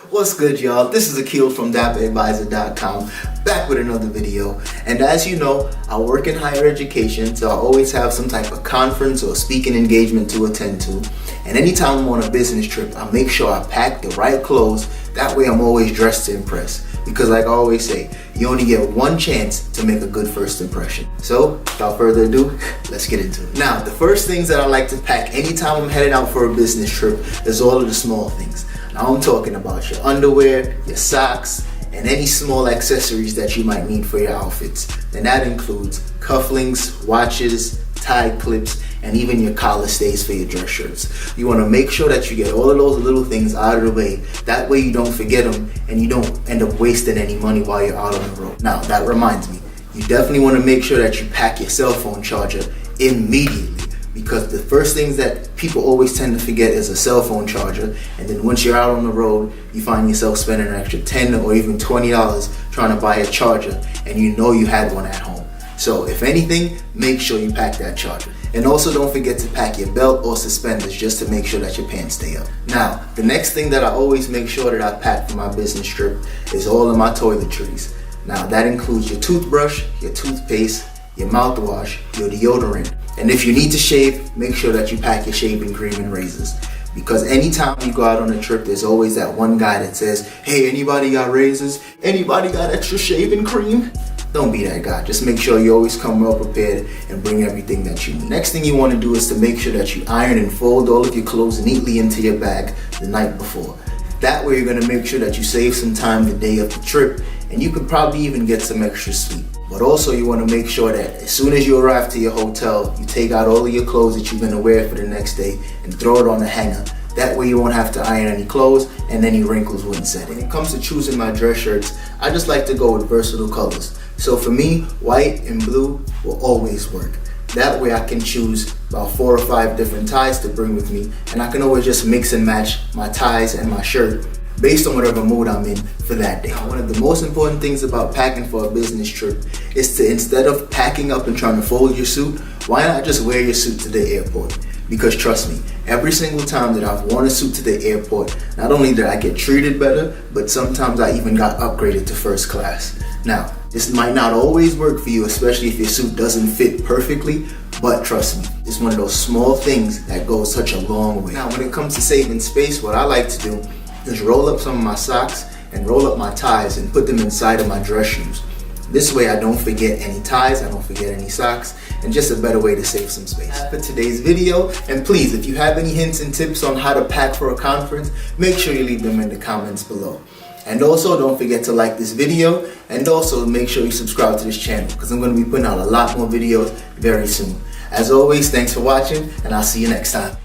What's good, y'all? This is Akil from DapperAdvisor.com, back with another video. And as you know, I work in higher education, so I always have some type of conference or speaking engagement to attend to. And anytime I'm on a business trip, I make sure I pack the right clothes. That way I'm always dressed to impress. Because like I always say, you only get one chance to make a good first impression. So, without further ado, let's get into it. Now, the first things that I like to pack anytime I'm heading out for a business trip is all of the small things. Now I'm talking about your underwear, your socks, and any small accessories that you might need for your outfits. And that includes cufflinks, watches, tie clips, and even your collar stays for your dress shirts. You want to make sure that you get all of those little things out of the way. That way you don't forget them and you don't end up wasting any money while you're out on the road. Now that reminds me, you definitely want to make sure that you pack your cell phone charger immediately, because the first things that people always tend to forget is a cell phone charger, and then once you're out on the road, you find yourself spending an extra $10 or even $20 trying to buy a charger, and you know you had one at home. So if anything, make sure you pack that charger. And also don't forget to pack your belt or suspenders just to make sure that your pants stay up. Now, the next thing that I always make sure that I pack for my business trip is all of my toiletries. Now that includes your toothbrush, your toothpaste, your mouthwash, your deodorant. And if you need to shave, make sure that you pack your shaving cream and razors. Because anytime you go out on a trip, there's always that one guy that says, "Hey, anybody got razors? Anybody got extra shaving cream?" Don't be that guy. Just make sure you always come well prepared and bring everything that you need. Next thing you want to do is to make sure that you iron and fold all of your clothes neatly into your bag the night before. That way you're going to make sure that you save some time the day of the trip, and you could probably even get some extra sleep. But also you want to make sure that as soon as you arrive to your hotel, you take out all of your clothes that you're going to wear for the next day and throw it on a hanger. That way you won't have to iron any clothes and any wrinkles wouldn't set in. When it comes to choosing my dress shirts, I just like to go with versatile colors. So for me, white and blue will always work. That way I can choose about 4 or 5 different ties to bring with me, and I can always just mix and match my ties and my shirt based on whatever mood I'm in for that day. One of the most important things about packing for a business trip is to, instead of packing up and trying to fold your suit, why not just wear your suit to the airport? Because trust me, every single time that I've worn a suit to the airport, not only did I get treated better, but sometimes I even got upgraded to first class. Now, this might not always work for you, especially if your suit doesn't fit perfectly, but trust me, it's one of those small things that goes such a long way. Now, when it comes to saving space, what I like to do is roll up some of my socks and roll up my ties and put them inside of my dress shoes. This way I don't forget any ties, I don't forget any socks, and just a better way to save some space. That's for today's video, and please, if you have any hints and tips on how to pack for a conference, make sure you leave them in the comments below. And also don't forget to like this video, and also make sure you subscribe to this channel, because I'm going to be putting out a lot more videos very soon. As always, thanks for watching, and I'll see you next time.